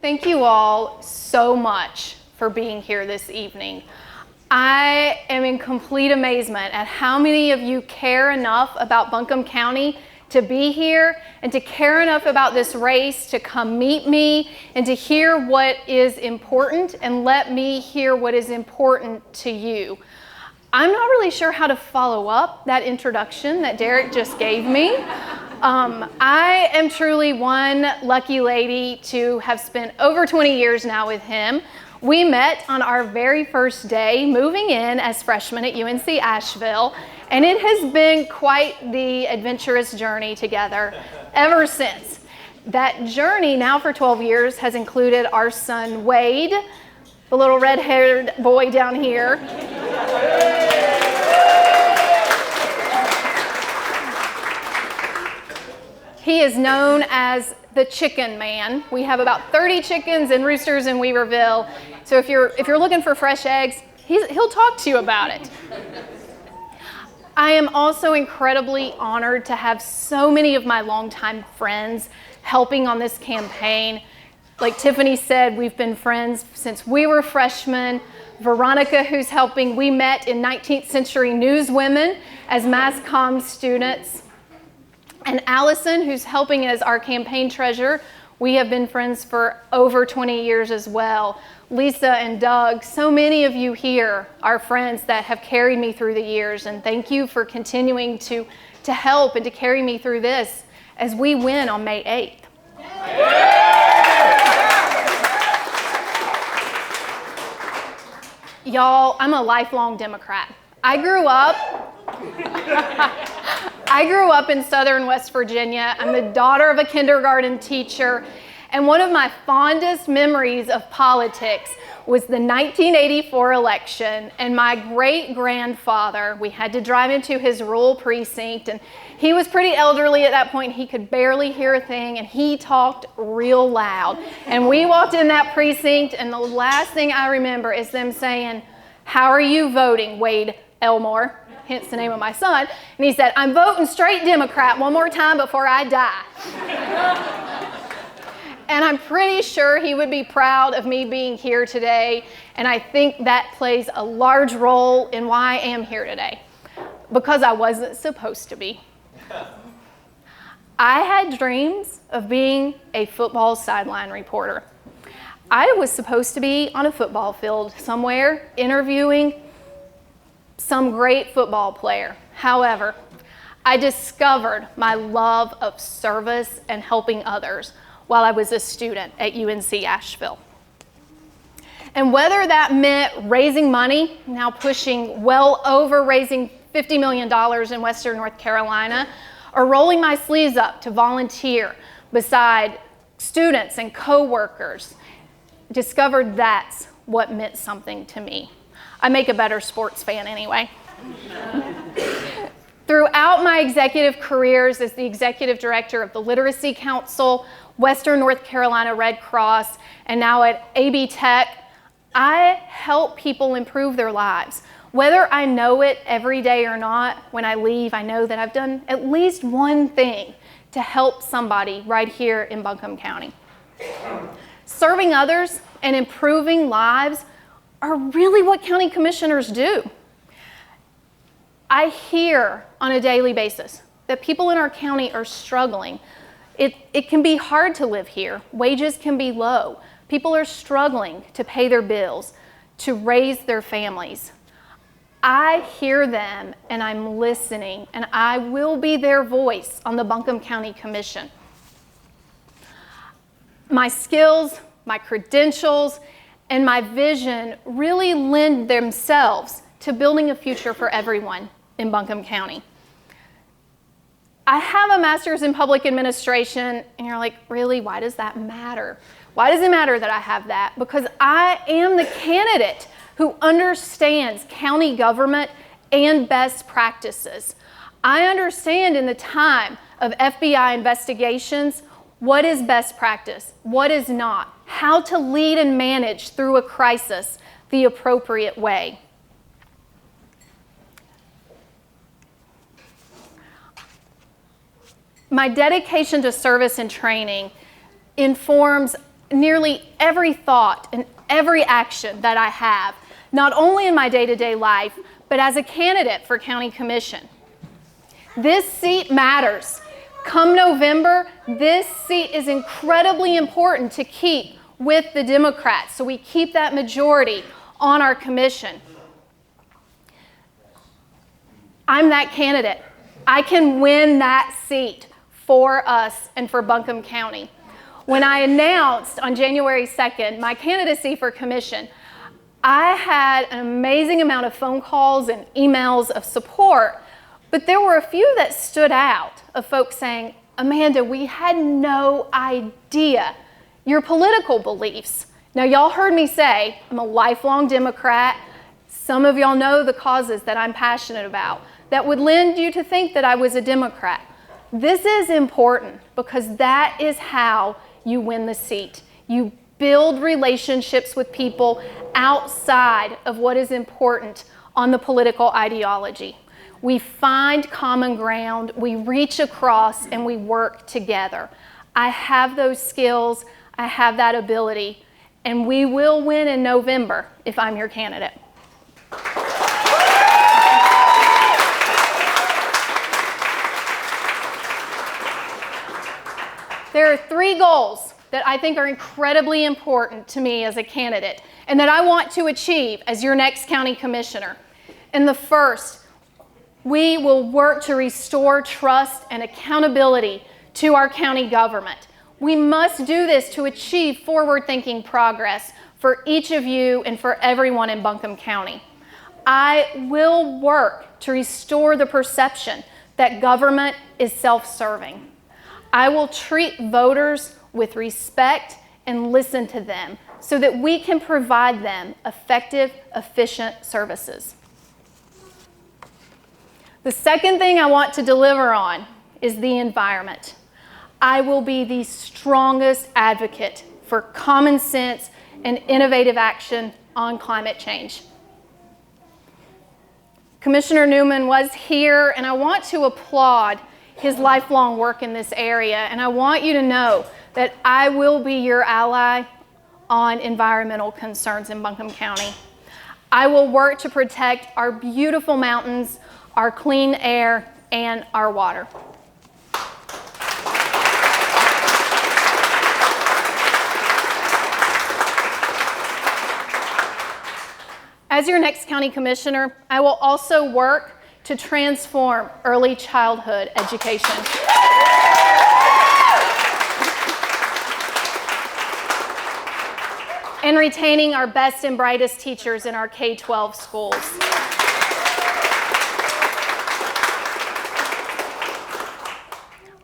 Thank you all so much for being here this evening. I am in complete amazement at how many of you care enough about Buncombe County to be here and to care enough about this race to come meet me and to hear what is important and let me hear what is important to you. I'm not really sure how to follow up that introduction that Derek just gave me. I am truly one lucky lady to have spent over 20 years now with him. We met on our very first day moving in as freshmen at UNC Asheville, and it has been quite the adventurous journey together ever since. That journey now for 12 years has included our son Wade, the little red-haired boy down here. He is known as the chicken man. We have about 30 chickens and roosters in Weaverville. So if you're looking for fresh eggs, he'll talk to you about it. I am also incredibly honored to have so many of my longtime friends helping on this campaign. Like Tiffany said, we've been friends since we were freshmen. Veronica, who's helping, we met in 19th century newswomen as mass comm students. And Allison, who's helping as our campaign treasurer, we have been friends for over 20 years as well. Lisa and Doug, so many of you here are friends that have carried me through the years, and thank you for continuing to help and to carry me through this as we win on May 8th. Y'all, I'm a lifelong Democrat. I grew up in southern West Virginia. I'm the daughter of a kindergarten teacher, and one of my fondest memories of politics was the 1984 election, and my great-grandfather, we had to drive into his rural precinct, and he was pretty elderly at that point. He could barely hear a thing, and he talked real loud. And we walked in that precinct, and the last thing I remember is them saying, "How are you voting, Wade Elmore?" Hence the name of my son. And he said, "I'm voting straight Democrat one more time before I die." And I'm pretty sure he would be proud of me being here today. And I think that plays a large role in why I am here today, because I wasn't supposed to be. I had dreams of being a football sideline reporter. I was supposed to be on a football field somewhere interviewing some great football player. However, I discovered my love of service and helping others while I was a student at UNC Asheville. And whether that meant raising money, now pushing well over raising $50 million in Western North Carolina, or rolling my sleeves up to volunteer beside students and coworkers, discovered that's what meant something to me. I make a better sports fan anyway. Throughout my executive careers as the executive director of the Literacy Council, Western North Carolina Red Cross, and now at AB Tech, I help people improve their lives. Whether I know it every day or not, when I leave, I know that I've done at least one thing to help somebody right here in Buncombe County. Serving others and improving lives are really what county commissioners do. I hear on a daily basis that people in our county are struggling. It can be hard to live here. Wages can be low. People are struggling to pay their bills, to raise their families. I hear them and I'm listening, and I will be their voice on the Buncombe County Commission. My skills, my credentials, and my vision really lend themselves to building a future for everyone in Buncombe County. I have a master's in public administration, and you're like, really, why does that matter? Why does it matter that I have that? Because I am the candidate who understands county government and best practices. I understand in the time of FBI investigations what is best practice, what is not, how to lead and manage through a crisis the appropriate way. My dedication to service and training informs nearly every thought and every action that I have, not only in my day-to-day life, but as a candidate for county commission. This seat matters. Come November, this seat is incredibly important to keep with the Democrats, so we keep that majority on our commission. I'm that candidate. I can win that seat for us and for Buncombe County. When I announced on January 2nd my candidacy for commission, I had an amazing amount of phone calls and emails of support, but there were a few that stood out of folks saying, Amanda, we had no idea your political beliefs. Now, y'all heard me say I'm a lifelong Democrat. Some of y'all know the causes that I'm passionate about that would lend you to think that I was a Democrat. This is important because that is how you win the seat. You build relationships with people outside of what is important on the political ideology. We find common ground, we reach across, and we work together. I have those skills, I have that ability, and we will win in November if I'm your candidate. There are 3 goals that I think are incredibly important to me as a candidate and that I want to achieve as your next county commissioner. And the first, we will work to restore trust and accountability to our county government. We must do this to achieve forward-thinking progress for each of you and for everyone in Buncombe County. I will work to restore the perception that government is self-serving. I will treat voters with respect and listen to them so that we can provide them effective, efficient services. The second thing I want to deliver on is the environment. I will be the strongest advocate for common sense and innovative action on climate change. Commissioner Newman was here, and I want to applaud his lifelong work in this area, and I want you to know that I will be your ally on environmental concerns in Buncombe County. I will work to protect our beautiful mountains, our clean air, and our water. As your next county commissioner, I will also work to transform early childhood education. And retaining our best and brightest teachers in our K-12 schools.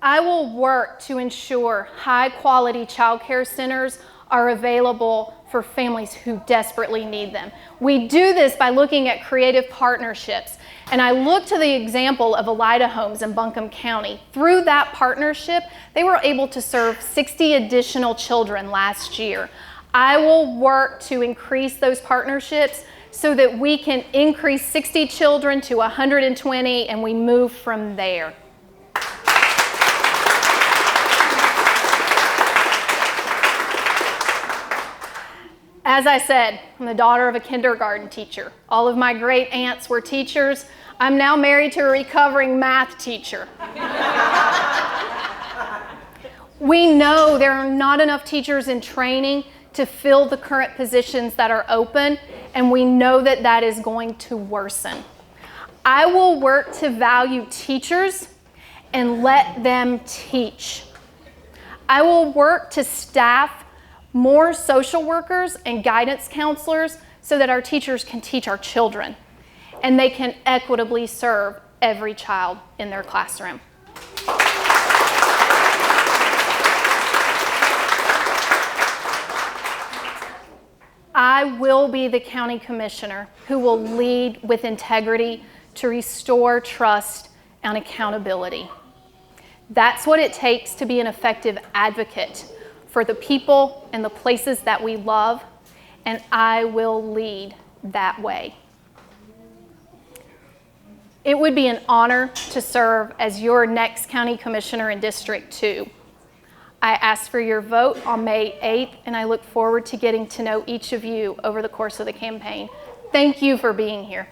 I will work to ensure high-quality child care centers are available for families who desperately need them. We do this by looking at creative partnerships. And I look to the example of Elida Homes in Buncombe County. Through that partnership, they were able to serve 60 additional children last year. I will work to increase those partnerships so that we can increase 60 children to 120 and we move from there. As I said, I'm the daughter of a kindergarten teacher. All of my great aunts were teachers. I'm now married to a recovering math teacher. We know there are not enough teachers in training to fill the current positions that are open, and we know that that is going to worsen. I will work to value teachers and let them teach. I will work to staff more social workers and guidance counselors so that our teachers can teach our children and they can equitably serve every child in their classroom. I will be the county commissioner who will lead with integrity to restore trust and accountability. That's what it takes to be an effective advocate for the people and the places that we love, and I will lead that way. It would be an honor to serve as your next county commissioner in District 2. I ask for your vote on May 8th, and I look forward to getting to know each of you over the course of the campaign. Thank you for being here.